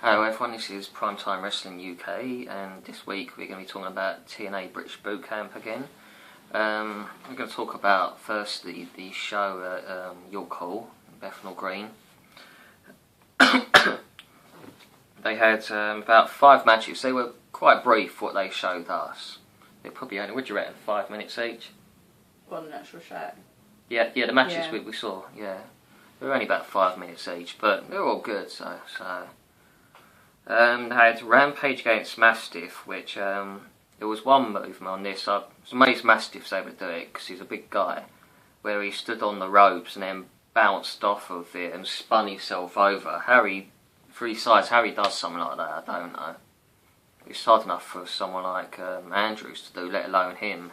Hello everyone, this is Primetime Wrestling UK, and this week we're going to be talking about TNA British Bootcamp again. We're going to talk about firstly the show at York Hall, Bethnal Green. They had about 5 matches. They were quite brief what they showed us. They probably only, what do you reckon, 5 minutes each? On an actual show? Yeah, the matches we saw, yeah. They were only about 5 minutes each, but they were all good, so. They had Rampage against Mastiff, which there was one movement on this. I was amazed Mastiff's able to do it because he's a big guy, where he stood on the ropes and then bounced off of it and spun himself over. For his size, how he does something like that, I don't know. It's hard enough for someone like Andrews to do, let alone him.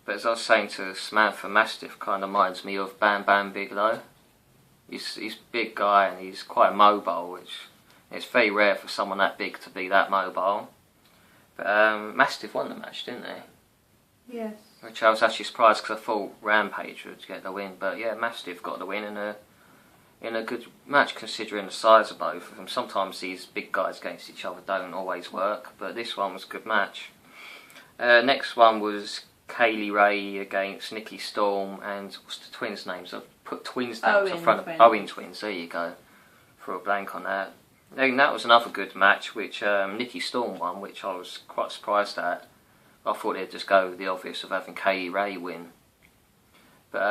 But as I was saying to Samantha, Mastiff kind of reminds me of Bam Bam Bigelow. He's a big guy and he's quite mobile, which it's very rare for someone that big to be that mobile. But Mastiff won the match, didn't they? Yes. Which I was actually surprised because I thought Rampage would get the win. But yeah, Mastiff got the win in a good match considering the size of both of them. Sometimes these big guys against each other don't always work, but this one was a good match. Next one was Kaylee Ray against Nikki Storm and what's the twins' names? I've put twins' names in front of Owen Twins. There you go. Threw a blank on that. Then that was another good match, which Nikki Storm won, which I was quite surprised at. I thought they'd just go with the obvious of having Kaylee Ray win. But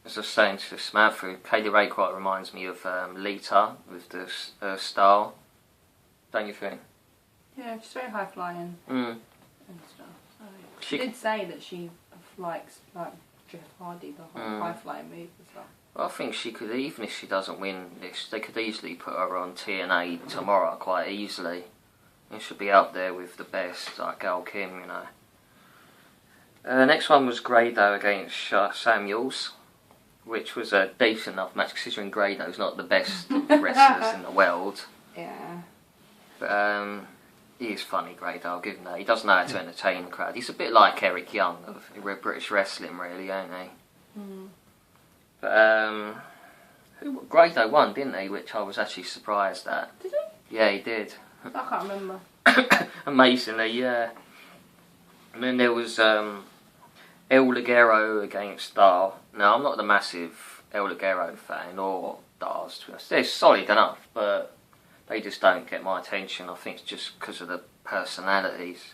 as I was saying to Samantha, Kaylee Ray quite reminds me of Lita with the style. Don't you think? Yeah, she's very high flying and stuff. So, she did say that she likes Jeff Hardy, the high flying move and stuff. Well, I think she could, even if she doesn't win this, they could easily put her on TNA tomorrow quite easily. And she'll be up there with the best, like Gail Kim, you know. Next one was Grado against Samuels, which was a decent enough match considering Grado's not the best wrestlers in the world. Yeah. But he is funny, Grado, I'll give him that. He does know how to entertain the crowd. He's a bit like Eric Young of British wrestling, really, ain't he? Mm. But Grado won, didn't he? Which I was actually surprised at. Did he? Yeah, he did. I can't remember. Amazingly, yeah. And then there was El Ligero against Dar. Now, I'm not the massive El Ligero fan, or Dar's, to be honest. They're solid enough, but they just don't get my attention. I think it's just because of the personalities.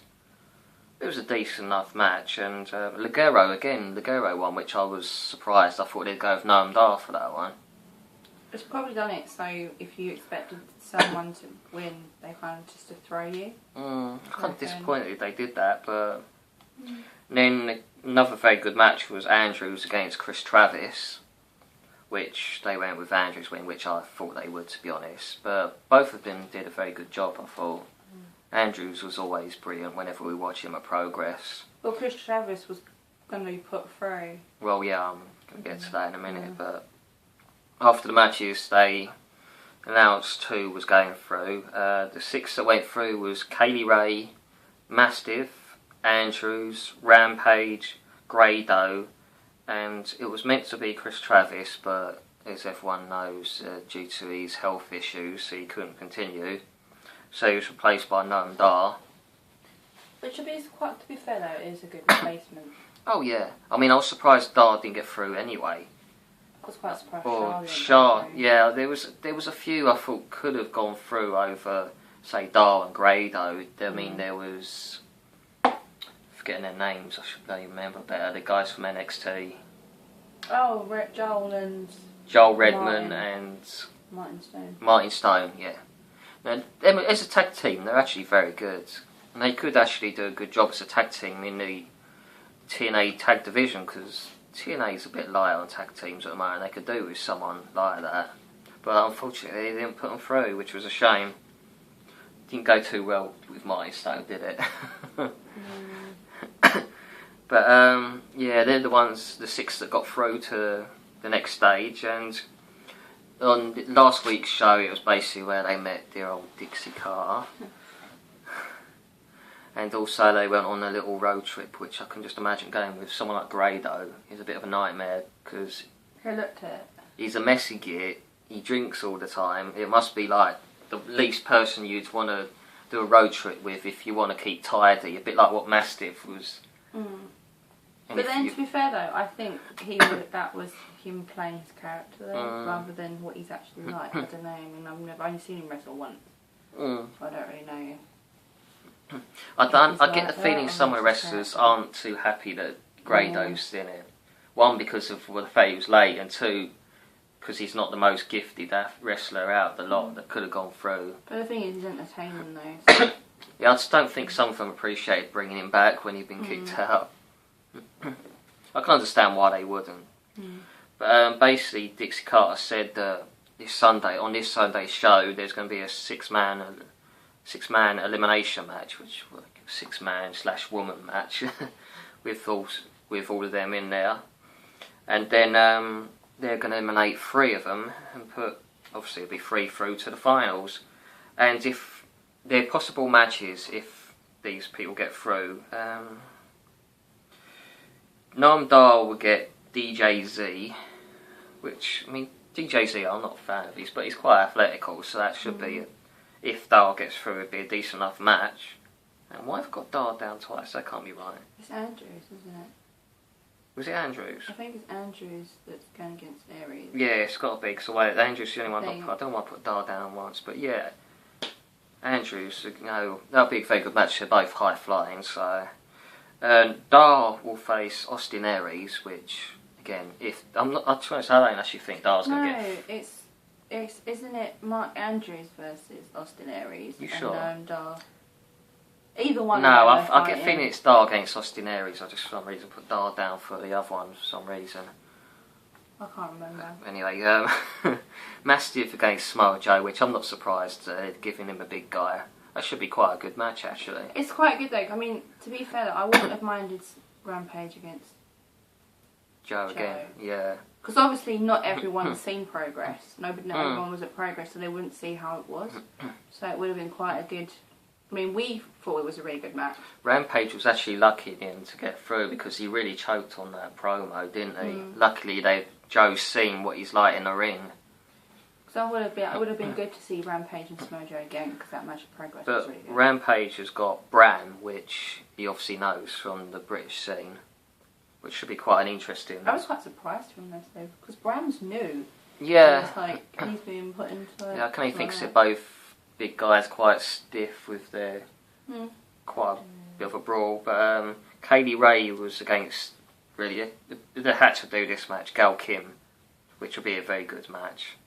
It was a decent enough match, and Ligero won, which I was surprised. I thought they'd go with Noam Dar for that one. It's probably done it so if you expected someone to win, they kind of just to throw you. I'm kind of disappointed they did that, but then another very good match was Andrews against Chris Travis, which they went with Andrews win, which I thought they would, to be honest. But both of them did a very good job, I thought. Andrews was always brilliant whenever we watch him at Progress. Well, Chris Travis was going to be put through. Well, yeah, I'm going to get to that in a minute, but after the matches, they announced who was going through. The 6 that went through was Kaylee Ray, Mastiff, Andrews, Rampage, Grado, and it was meant to be Chris Travis, but as everyone knows, due to his health issues, he couldn't continue. So he was replaced by Noam Dar. Which to be fair though, it is a good replacement. Oh yeah. I mean, I was surprised Dar didn't get through anyway. I was quite surprised yeah, there was a few I thought could have gone through over, say, Dar and Grado. I mean, there was, forgetting their names, I should really remember better, the guys from NXT. Oh, Joel Redman and Martin Stone, yeah. Now, them, as a tag team, they're actually very good. And they could actually do a good job as a tag team in the TNA tag division, because TNA's a bit light on tag teams at the moment. They could do with someone like that. But unfortunately, they didn't put them through, which was a shame. Didn't go too well with Martin Stone, did it? But, yeah, they're the ones, the 6 that got through to the next stage, and on last week's show, it was basically where they met their old Dixie Carter. And also they went on a little road trip, which I can just imagine going with someone like Grado is a bit of a nightmare, because Who looked it? he's a messy git, he drinks all the time. It must be like the least person you'd want to do a road trip with if you want to keep tidy. A bit like what Mastiff was. But then, to be fair though, I think that was him playing his character though, rather than what he's actually like. I don't know. I mean, I've only seen him wrestle once, so I don't really know. I get the feeling some of the wrestlers aren't too happy that Grado's in it. One, because of the fact he was late, and two, because he's not the most gifted wrestler out of the lot that could have gone through. But the thing is, he's entertaining though. So. Yeah, I just don't think some of them appreciated bringing him back when he'd been kicked out. I can understand why they wouldn't. But basically, Dixie Carter said that on this Sunday's show, there's going to be a six-man elimination match, which was a 6-man/woman match with all of them in there, and then they're going to eliminate 3 of them and obviously it'll be 3 through to the finals. And if they're possible matches, if these people get through, Noam Dar will get DJZ, which, I mean, DJZ I'm not a fan of his, but he's quite athletical, so that should be, if Dar gets through, it'd be a decent enough match. And why have I got Dar down twice? That can't be right. It's Andrews, isn't it? Was it Andrews? I think it's Andrews that's going against Aries. Yeah, it's got to be, because Andrews is the only one I don't want to put Dar down once, but yeah. Andrews, that'll be a very good match. They're both high flying, so. Dar will face Austin Aries, which, again, I'm to be honest, I don't actually think Dar's going to get. No, it's isn't it Mark Andrews versus Austin Aries? You sure? And Dar. Either one. No, I get a feeling it's Dar against Austin Aries. I just for some reason put Dar down for the other one for some reason. I can't remember. Anyway, Mastiff against Samoa Joe, which I'm not surprised giving him a big guy. That should be quite a good match, actually. It's quite good though. I mean, to be fair, though, I wouldn't have minded Rampage against Joe again. Yeah. Because obviously not everyone's seen Progress. Not everyone was at Progress, so they wouldn't see how it was. So it would have been quite a good. I mean, we thought it was a really good match. Rampage was actually lucky in him to get through because he really choked on that promo, didn't he? Luckily, Joe's seen what he's like in the ring. So it would have been good to see Rampage and Samoa Joe again because that match of Progress was really good. But Rampage has got Bran, which he obviously knows from the British scene, which should be quite an interesting. I was quite surprised from this though because Bran's new. Yeah. So it's like he's being put into. Yeah, I can only think they're both big guys, quite stiff with their quite a bit of a brawl. But Kaylee Ray was against really they had to do this match, Gail Kim, which will be a very good match.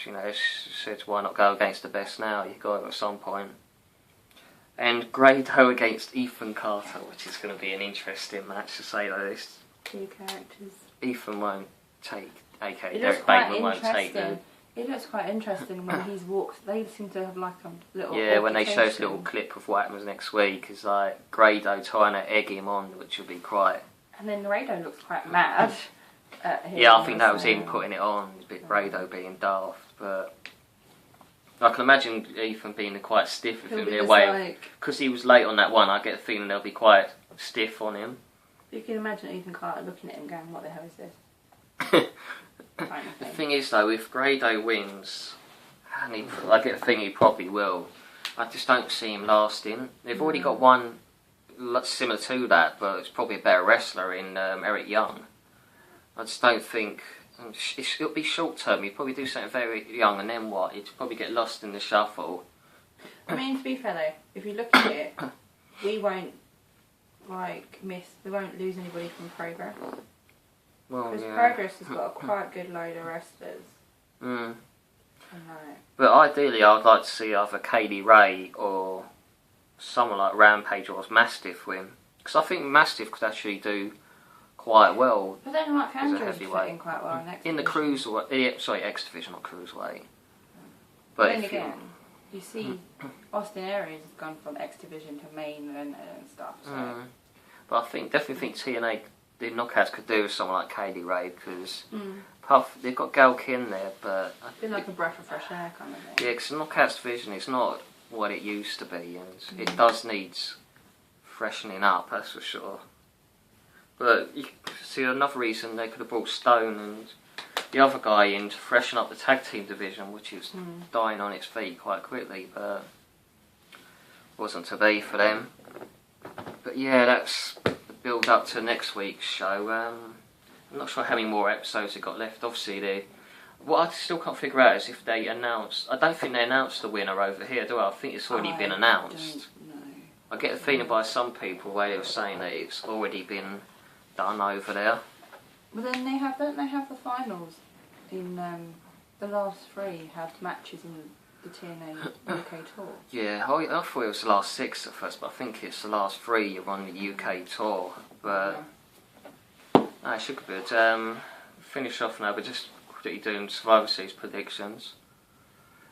You know, said why not go against the best now? You got it at some point. And Grado against Ethan Carter, which is going to be an interesting match to say the least. 2 characters. Ethan won't take, aka Derek Bateman won't take them. It looks quite interesting when he's walked. They seem to have like a little. Yeah, when they show this little clip of what happens next week, is like Grado trying to egg him on, which will be quite. And then Grado looks quite mad. Yeah, I think that was him putting it on, a bit Grado being daft, but I can imagine Ethan being quite stiff with him in a way, because he was late on that one. I get a feeling they'll be quite stiff on him. You can imagine Ethan Carter looking at him going, "What the hell is this?" The thing is though, if Grado wins, and I get a feeling he probably will, I just don't see him lasting. They've already got one similar to that, but it's probably a better wrestler in Eric Young. I just don't think it'll be short term. He'd probably do something very young, and then what? He'd probably get lost in the shuffle. I mean, to be fair though, if you look at it, we won't we won't lose anybody from Progress. Well, because Progress has got a quite good load of wrestlers. But ideally, I'd like to see either Kaylee Ray or someone like Rampage or Mastiff win, because I think Mastiff could actually do quite well. But then Mark Andrews fit in quite well in the cruiserweight. Sorry, X division, not cruiserweight. But then again, you see, Austin Aries has gone from X division to main and stuff. So. But I definitely think TNA, the Knockouts, could do with someone like Kaylee Ray because they've got Gail Kim there, but I feel like a breath of fresh air kind of thing. Yeah, because the Knockouts division is not what it used to be, and it does need freshening up. That's for sure. But you see, another reason they could have brought Stone and the other guy in to freshen up the tag team division, which is dying on its feet quite quickly, but wasn't to be for them. But yeah, that's the build up to next week's show. I'm not sure how many more episodes they've got left. Obviously, what I still can't figure out is if they announced. I don't think they announced the winner over here, do I? I think it's already been announced. I get the feeling by some people where they were saying that it's already been done over there. But then don't they have the finals in the last 3 have matches in the TNA UK tour? Yeah, I thought it was the last 6 at first, but I think it's the last 3 you're on the UK tour. But no, it should be good. Finish off now, but just quickly doing Survivor Series predictions.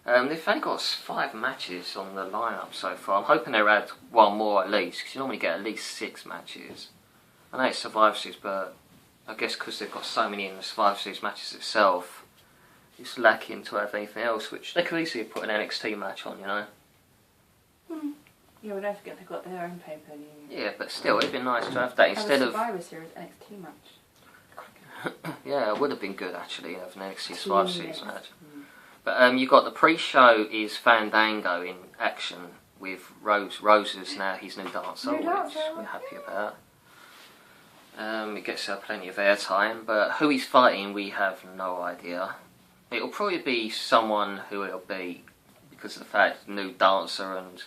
They've only got 5 matches on the lineup so far. I'm hoping they'll add 1 more at least, because you normally get at least 6 matches. I know it's Survivor Series, but I guess because they've got so many in the Survivor Series matches itself, it's lacking to have anything else, which they could easily put an NXT match on, you know. Yeah, but don't forget they've got their own pay-per-view. Yeah, but still, it'd be nice to have that instead of Survivor Series NXT match. Yeah, it would have been good actually, have an NXT Survivor Series match. But you got the pre-show is Fandango in action with Rose's now his new dancer, which we're happy about. It gets her plenty of airtime, but who he's fighting we have no idea. It'll probably be someone who it'll be because of the fact new dancer and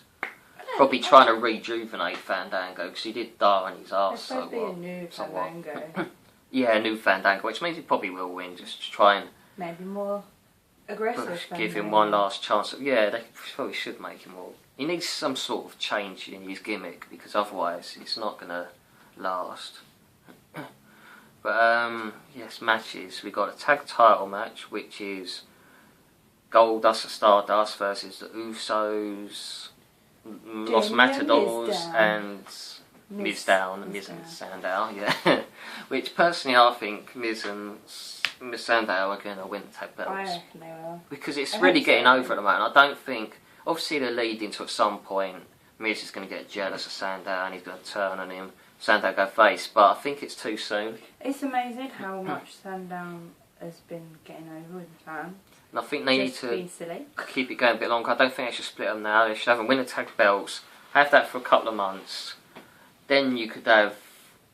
probably trying to rejuvenate Fandango because he did die on his arse. So be a new Fandango. Yeah, a new Fandango, which means he probably will win. Just to try and maybe more aggressive. Give him one last chance. Yeah, they probably should make him more. He needs some sort of change in his gimmick because otherwise it's not gonna last. But yes, matches. We got a tag title match, which is Goldust and Stardust versus the Usos, Los Matadors, and Miz and Sandow. Yeah, which personally I think Miz and Sandow are going to win the tag belts. I reckon they will. Because it's really getting over at the moment. I don't think. Obviously, they're leading to at some point Miz is going to get jealous of Sandow and he's going to turn on him. Sandow go face, but I think it's too soon. It's amazing how much Sandow has been getting over with the fans. And I think they need to keep it going a bit longer. I don't think they should split them now. They should have them win the tag belts, have that for a couple of months. Then you could have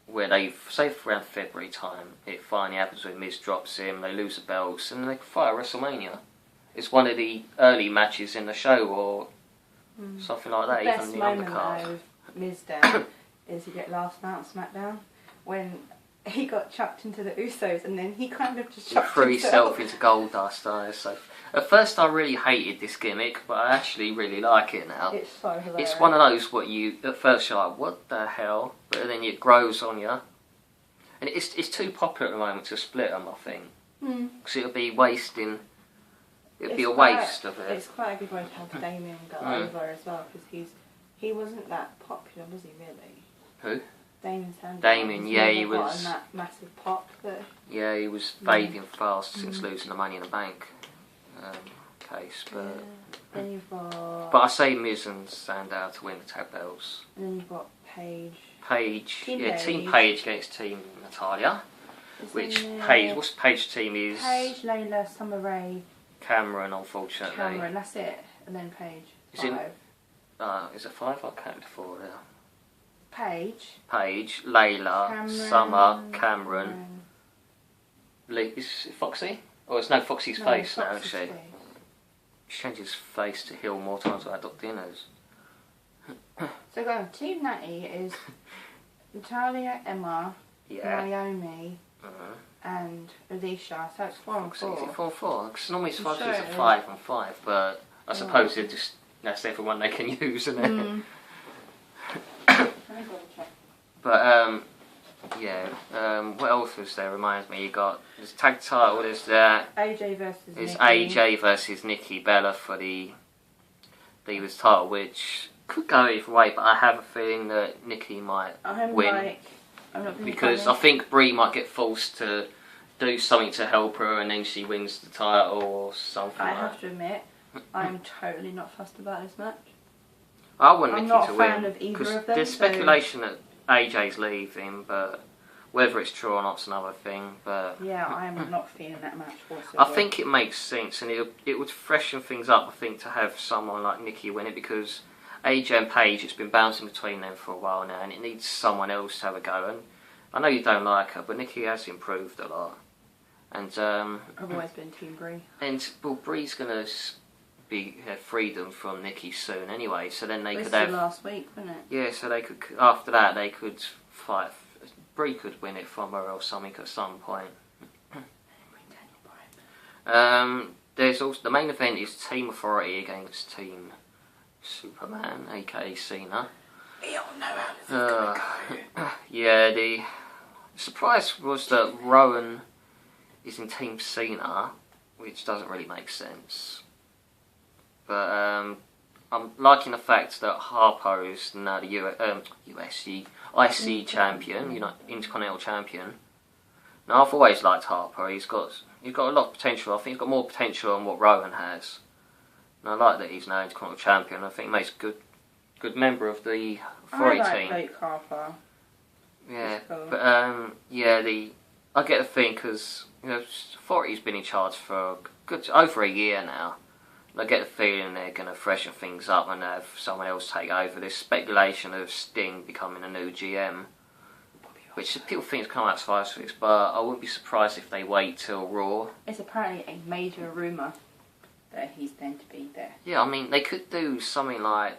where they say for around February time, it finally happens when Miz drops him, they lose the belts, and they can fight at WrestleMania. It's one of the early matches in the show, or something like that, even the undercard. The best moment with Miz down is you get last night on SmackDown when he got chucked into the Usos, and then he kind of just chucked threw himself into Goldust. So at first I really hated this gimmick, but I actually really like it now. It's so hilarious. It's one of those what you at first you're like, what the hell? But then it grows on you, and it's too popular at the moment to split them. I think because it'll be wasting. It'll be a waste of it. It's quite a good way to have Damien go over as well, because he wasn't that popular, was he really? Who? Damien Sandow. Damien, yeah, he was. In that massive pop. Yeah, he was fading fast since losing the Money in the Bank case. But then you've got. But I say Miz and Sandow to win the tag belts. And then you've got Paige. Team Paige against Team Natalia. Which Paige? What's Paige team is? Paige, Layla, Summer Rae. Cameron, unfortunately. Cameron, that's it. And then Paige. Is it 5? I counted 4 there. Paige, Layla, Summer, Cameron. Is it Foxy? Oh, it's Foxy's face now, isn't she? She changes face to heel more times than Dr. Dinners. So go on, Team Natty is Natalia, Emma, Naomi, and Alicia. So it's 4 and 4. Is it 4 and 4? Because normally it's 5 and 5, but I suppose that's everyone they can use, isn't it? But what else was there? Reminds me, you got this tag title. There's AJ versus Nikki Bella for the Divas title, which could go either way. But I have a feeling that Nikki might win because I think Brie might get forced to do something to help her, and then she wins the title or something. I have to admit, I'm totally not fussed about this match. I want Nikki to win. I'm not a fan of either of them. There's speculation that AJ's leaving, but Whether it's true or not's another thing, but... Yeah, I am not feeling that match whatsoever. I think it makes sense, and it would freshen things up, I think, to have someone like Nikki win it, because AJ and Paige, it's been bouncing between them for a while now, and it needs someone else to have a go. And I know you don't like her, but Nikki has improved a lot. And I've always been Team Brie. And, well, Brie's going to have freedom from Nikki soon anyway, so then they this could have... last week, wasn't it? Yeah, so they could, after that, they could fight... Brie could win it from her or something at some point. There's also the main event is Team Authority against Team Superman, aka Cena. We all know how this is gonna go. Yeah, the surprise was that Rowan is in Team Cena, which doesn't really make sense. But I'm liking the fact that Harper is now the IC champion, Intercontinental champion. Now I've always liked Harper. He's got a lot of potential. I think he's got more potential than what Rowan has. And I like that he's now Intercontinental champion. I think he makes a good member of the Authority team. I like Luke Harper. Yeah, cool. But I get the thing because Authority's been in charge for over a year now. I get the feeling they're going to freshen things up and have someone else take over. There's speculation of Sting becoming a new GM, which people think is coming out to 6, but I wouldn't be surprised if they wait till Raw. It's apparently a major rumour that he's going to be there. Yeah, I mean, they could do something like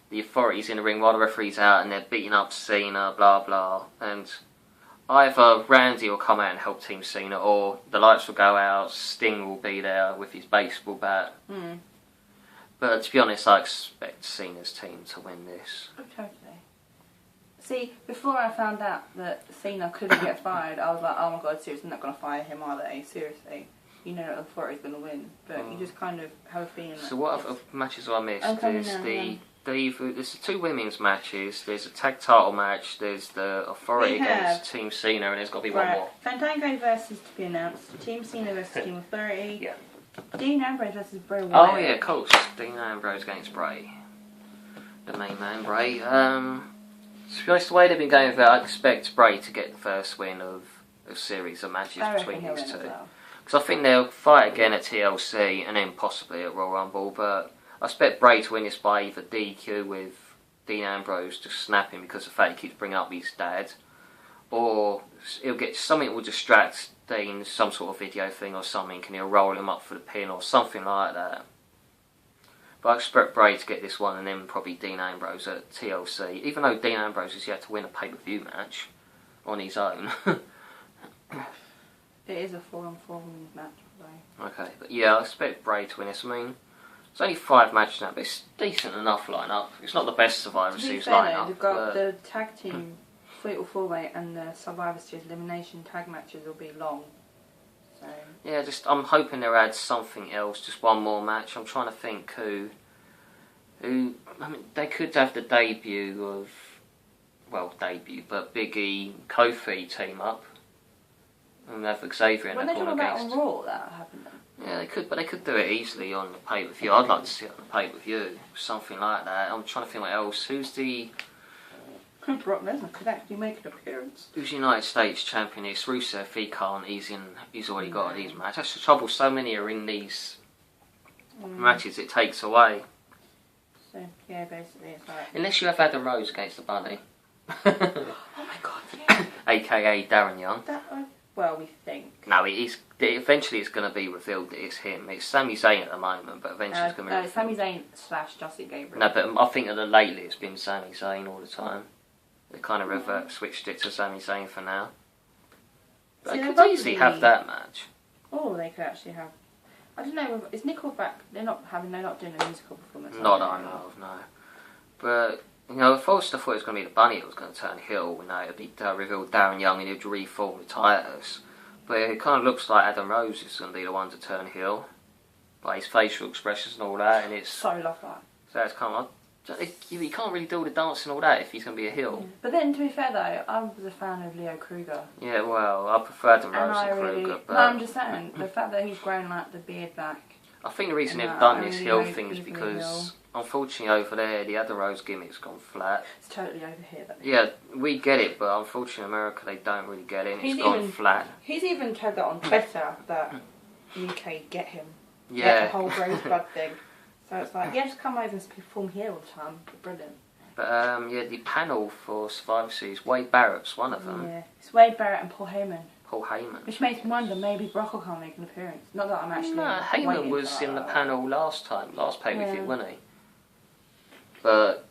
the Authority's in the ring while the referee's out and they're beating up Cena, blah blah, and either Randy will come out and help Team Cena, or the lights will go out, Sting will be there with his baseball bat. Mm. But to be honest, I expect Cena's team to win this. Oh, totally. See, before I found out that Cena couldn't get fired, I was like, oh my god, seriously, they're not going to fire him, are they? Seriously. You know that Authority's going to win, but you just kind of have a feeling So what other matches have I missed? There's the 2 women's matches, there's a tag title match, there's the Authority against Team Cena, and there's got to be one more. Fandango versus to be announced, Team Cena versus Team Authority. Yeah. Dean Ambrose versus Bray Wyatt. Oh yeah, of course. Dean Ambrose against Bray. The main man, Bray. To be honest, the way they've been going with it, I expect Bray to get the first win of a series of matches between these two. Because I think they'll fight again at TLC and then possibly at Royal Rumble, but I expect Bray to win this by either DQ with Dean Ambrose just snapping because of the fact he keeps bringing up his dad, or he'll get something that will distract Dean, some sort of video thing or something, and he'll roll him up for the pin or something like that. But I expect Bray to get this one and then probably Dean Ambrose at TLC, even though Dean Ambrose has yet to win a pay-per-view match on his own. It is a 4-on-4 match, Bray. Okay, but yeah, I expect Bray to win this. I mean, it's only 5 matches now, but it's decent enough lineup. It's not the best Survivor Series lineup. They've got the tag team, Fatal 4-Way, and the Survivor Series elimination tag matches will be long. So yeah, I'm hoping they'll add something else, just one more match. I'm trying to think who. I mean, they could have the debut, but Big E, Kofi team up. And have Xavier in the corner against... When they talk about on Raw, that happened then? Yeah, they could do it easily on the pay-per-view. I'd like to see it on the pay-per-view, something like that. I'm trying to think what else. Who's the... Brock Lesnar could actually make an appearance. Who's United States champion? It's Rusev. He can't. He's already got these matches. That's the trouble. So many are in these matches. It takes away. So yeah, basically it's like... Unless you have Adam Rose against the Bunny. Oh my god, yeah. AKA Darren Young. Well, we think. No, eventually it's going to be revealed that it's him. It's Sami Zayn at the moment, but eventually it's going to be... No, Sami Zayn / Justin Gabriel. No, but I think lately it's been Sami Zayn all the time. They kind of switched it to Sami Zayn for now. But they could easily have that match. Oh, they could actually have... I don't know, is Nickelback... They're not doing a musical performance. Not that I know of, no. But... at first I thought it was going to be the Bunny that was going to turn heel. It would be revealed Darren Young and he'd reform the Titus. But it kind of looks like Adam Rose is going to be the one to turn heel. By his facial expressions and all that. And it's so love that. So it's kind of you can't really do all the dancing and all that if he's going to be a heel. Yeah. But then, to be fair though, I was a fan of Leo Kruger. Yeah, well, I prefer Adam Rose and Kruger. But no, I'm just saying, the fact that he's grown the beard back. I think the reason they've done this heel thing is because unfortunately over there, the other Rose gimmick's gone flat. It's totally over here, though. Yeah, we get it, but unfortunately in America they don't really get it. It's gone flat. He's even tried that on Twitter, that UK get him. Yeah. Like the whole Rosebud thing. So it's like, yeah, just come over and perform here all the time. Brilliant. But yeah, the panel for Survivor Series, Wade Barrett's one of them. Yeah, it's Wade Barrett and Paul Heyman. Paul Heyman. Which makes me wonder, maybe Brock will come make an appearance. Not that I'm actually. No, Heyman was in the panel last pay-per-view, wasn't he? But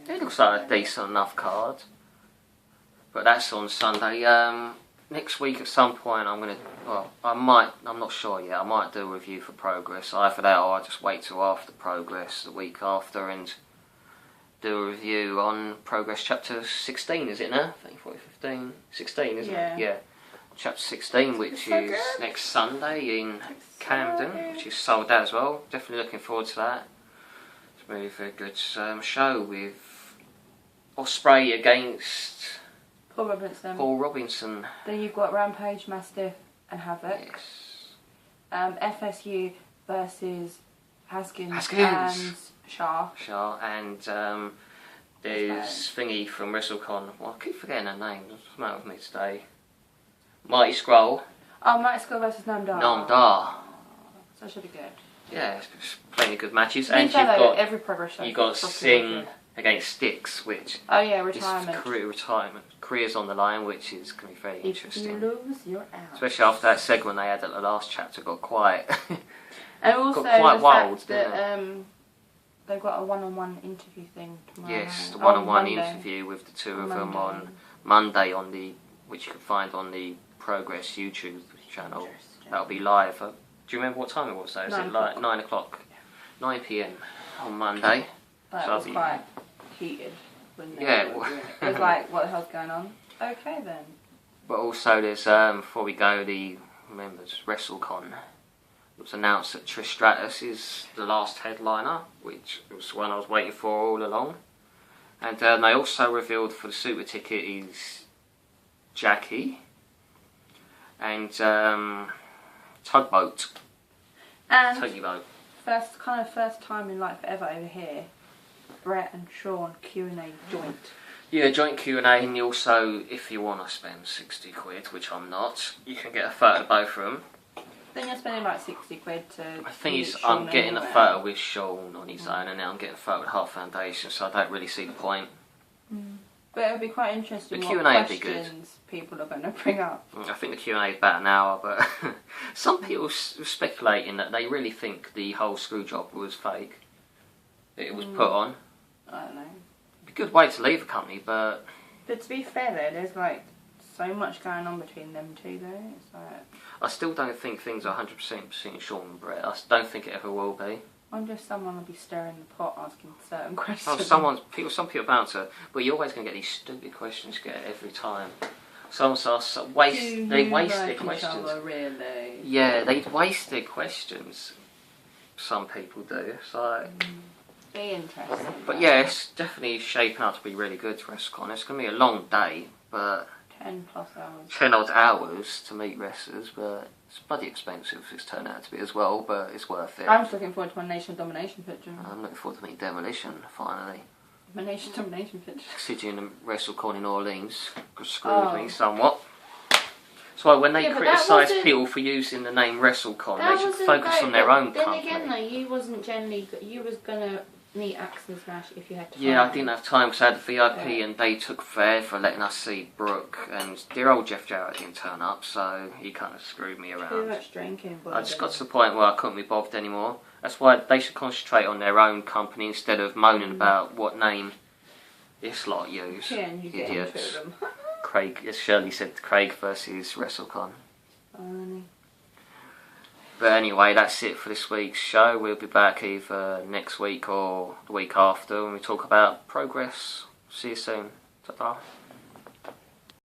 it looks like a decent enough card. But that's on Sunday. Next week at some point I'm not sure yet, I might do a review for Progress. Either that or I'll just wait till after Progress, the week after, and do a review on Progress Chapter 16, is it now? 15, 16, isn't it? Yeah. Chapter 16, which is next Sunday in Camden, which is sold out as well. Definitely looking forward to that. It's a very, very good show with Ospreay against Paul Robinson. Then you've got Rampage, Mastiff and Havoc. Yes. FSU versus Haskins and Shah. And there's Thingy from WrestleCon. Well, I keep forgetting her name. What's the matter with me today? Mighty Scroll. Oh, Mighty Scroll versus Noam Dar. Noam Dar. So that should be good. Yeah, it's plenty of good matches. And you've got every Progress show. You've got Singh against Styx, which retirement. Career's on the line, which is going to be very interesting. If you lose, you're out. Especially after that segment they had at the last chapter got quiet. And also got quite the wild, fact that they've got a one-on-one interview thing tomorrow. Yes, the one-on-one interview with the two of them on Monday which you can find on the Progress YouTube channel. That'll be live. Do you remember what time it was though? Is it like 9 o'clock? 9 PM on Monday. That was quite heated. It was like, what the hell's going on? Okay then. But also there's, before we go, remember WrestleCon. It was announced that Trish Stratus is the last headliner, which was one I was waiting for all along. And they also revealed for the super ticket is Jackie and Tugboat. And Tuggy Boat. First time in like forever over here, Brett and Sean Q&A joint. Yeah, joint Q&A, and you also, if you want to spend 60 quid, which I'm not, you can get a photo of both of them. Then you're spending like 60 quid to... I think I'm getting a photo with Sean on his own, and now I'm getting a photo with Heart Foundation, so I don't really see the point. But it'll be quite interesting the what Q&A questions be good. People are going to bring up. I think the Q&A is about an hour, but some people were speculating that they really think the whole screw job was fake. That it was put on. I don't know. It'd be a good way to leave a company, but... But to be fair though, there's like so much going on between them two though. It's like... I still don't think things are 100% between Sean and Brett. I don't think it ever will be. I wonder if someone will be stirring the pot asking certain questions. Oh, some people bounce her, but you're always going to get these stupid questions you get every time. Some waste their questions. Other, really? Yeah, they waste their questions. Some people do. So. Be interesting. But yeah, it's definitely shaping up to be really good for WrestleCon. It's going to be a long day, but 10+ hours. 10 odd hours to meet wrestlers, but it's bloody expensive. It's turned out to be as well, but it's worth it. I'm just looking forward to my Nation Domination picture. I'm looking forward to meeting Demolition finally. My Nation Domination picture. Considering the WrestleCon in Orleans screwed me somewhat. So when they criticise people for using the name WrestleCon, they should focus on their own company. Then again, though, you wasn't generally. You was gonna meet Axe and Smash if you had time. Yeah, I didn't have time because I had the VIP and they took fair for letting us see Brooke, and dear old Jeff Jarrett didn't turn up, so he kind of screwed me around. Too much drinking. I just got to the point where I couldn't be bothered anymore. That's why they should concentrate on their own company instead of moaning about what name this lot use. Yeah, and you get into them. Craig, as Shirley said, Craig versus WrestleCon. But anyway, that's it for this week's show. We'll be back either next week or the week after when we talk about Progress. See you soon. Ta-ta.